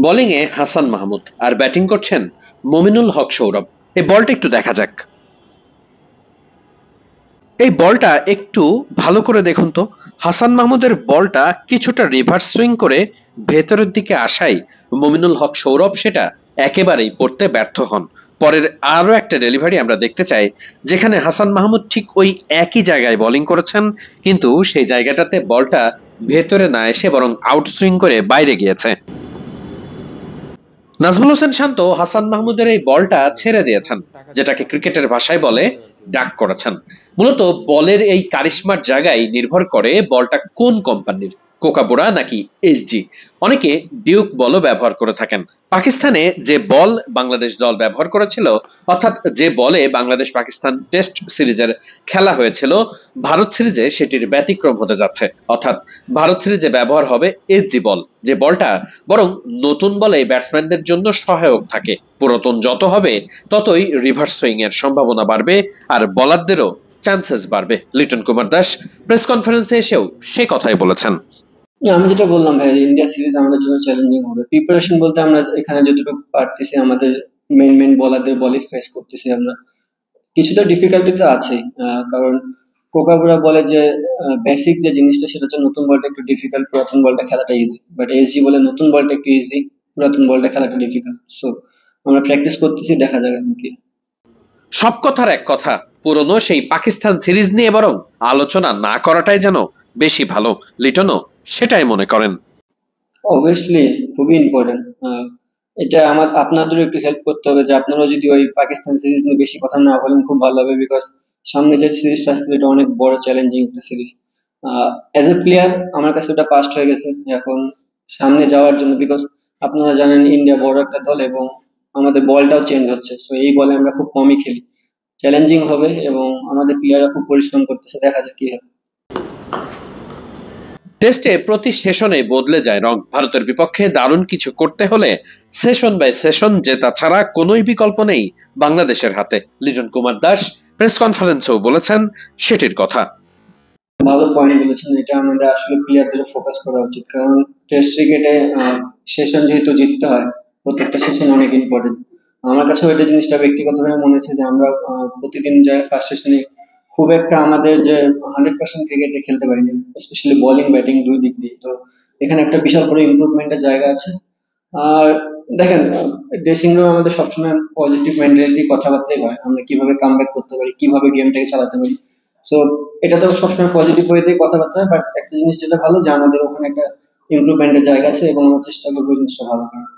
বোলিংয়ে হাসান মাহমুদ আর ব্যাটিং করছেন মমিনুল হক সৌরভ। এই বলটা একটু দেখা যাক। এই বলটা একটু ভালো করে দেখুন তো। হাসান মাহমুদের বলটা কিছুটা রিভার্স সুইং করে ভেতরের দিকে আসাই মমিনুল হক সৌরভ সেটা একেবারেই পড়তে ব্যর্থ হন। পরের আরো একটা ডেলিভারি আমরা দেখতে চাই, যেখানে হাসান মাহমুদ ঠিক ওই একই জায়গায় বোলিং করেছেন, কিন্তু সেই জায়গাটাতে বলটা ভেতরে না এসে বরং আউট সুইং করে বাইরে গিয়েছে। নাজমুল হোসেন শান্ত হাসান মাহমুদের এই বলটা ছেড়ে দিয়েছেন, যেটাকে ক্রিকেটের ভাষায় বলে ডাক করেছেন। মূলত বলের এই কারিশমার জায়গায় নির্ভর করে বলটা কোন কোম্পানির, কোকাবুরা নাকি এসজি। অনেকে ডিউক বলও ব্যবহার করে থাকেন। পাকিস্তানে যে বল বাংলাদেশ দল ব্যবহার করেছিল, অর্থাৎ যে বলে বাংলাদেশ পাকিস্তান টেস্ট সিরিজের খেলা হয়েছিল, ভারত সিরিজে সেটির ব্যতিক্রম হতে যাচ্ছে। অর্থাৎ ভারত সিরিজে ব্যবহার হবে এসজি বল, যে বলটা বরং নতুন বলে ব্যাটসম্যানদের জন্য সহায়ক থাকে। পুরাতন যত হবে ততই রিভার্স সুইং এর সম্ভাবনা বাড়বে আর বোলারদেরও চান্সেস বাড়বে। লিটন কুমার দাস প্রেস কনফারেন্সে এসেও সে কথাই বলেছেন। আমি যেটা বললাম ভাই, ইন্ডিয়া সিরিজ আমাদের জন্য চ্যালেঞ্জিং হবে। প্রিপারেশন বলতে আমরা এখানে যতটুকু পারতেছি আমাদের মেন বোলারদের বলই ফেস করতেছি আমরা। কিছুটা ডিফিকাল্টি তো আছে, কারণ কোকাবুরা বলে যে বেসিক যে জিনিসটা সেটা হচ্ছে নতুন বলটা একটু ডিফিকাল্ট, পুরাতন বলটা খেলাটা ইজি। বাট এসজি বলে নতুন বলটা একটু ইজি, পুরাতন বলটা খেলাটা ডিফিকাল্ট। সো আমরা প্র্যাকটিস করতেছি, দেখা যাক এখন কি। সব কথার এক কথা, পুরনো সেই পাকিস্তান সিরিজ নিয়ে বরং আলোচনা না করাটাই যেন বেশি ভালো। লিটনও সেটাই মনে করেন। অবভিয়াসলি খুবই ইম্পর্টেন্ট। এটা আপনাদেরও একটু হেল্প করতে হবে, যে আপনারাও যদি ওই পাকিস্তান সিরিজ নিয়ে বেশি কথা না বলেন খুব ভালো হবে। বিকজ সামনে যে সিরিজটা আসছে এটা অনেক বড় চ্যালেঞ্জিং একটা সিরিজ। অ্যাজ এ প্লেয়ার আমার কাছে ওটা পাস্ট হয়ে গেছে। এখন সামনে যাওয়ার জন্য, বিকজ আপনারা জানেন ইন্ডিয়া বড় একটা দল এবং আমাদের বলটাও চেঞ্জ হচ্ছে, তো এই বলে আমরা খুব কমই খেলি। চ্যালেঞ্জিং হবে এবং আমাদের প্লেয়াররা খুব পরিশ্রম করতেছে, দেখা যাক কি হয়। টেস্টে প্রতি সেশনে বদলে যায় রং। ভারতের বিপক্ষে দারুণ কিছু করতে হলে সেশন বাই সেশন জেতা ছাড়া কোনোই বিকল্প নেই বাংলাদেশের হাতে। লিটন কুমার দাস প্রেস কনফারেন্সেও বলেছেন সেটির কথা। ভালো পয়েন্ট বলেছেন, এটা আমাদের আসলে প্লেয়ারদের ফোকাস করা উচিত। কারণ টেস্ট ক্রিকেটে সেশন যেহেতু জিততে হয়, প্রত্যেকটা সেশন অনেক ইম্পর্টেন্ট। আমার কাছেও এটা জিনিসটা ব্যক্তিগতভাবে মনে হচ্ছে যে আমরা প্রতিদিন যাই ফার্স্ট সেশনে খুব একটা আমাদের যে 100% ক্রিকেটে খেলতে পারিনি, স্পেশালি বোলিং ব্যাটিং দুই দিক দিয়ে। তো এখানে একটা বিশাল বড় ইমপ্রুভমেন্টের জায়গা আছে। আর দেখেন, ড্রেসিং রুমে আমাদের সবসময় পজিটিভ মেন্টালিটি কথাবার্তাই হয়, আমরা কিভাবে কামব্যাক করতে পারি, কিভাবে গেমটাকে চালাতে পারি। সো এটা তো সবসময় পজিটিভ ওয়েতেই কথাবার্তা হয়। বাট একটা জিনিস যেটা ভালো, যে আমাদের ওখানে একটা ইমপ্রুভমেন্টের জায়গা আছে এবং আমরা চেষ্টা করবো এই জিনিসটা ভালো করার।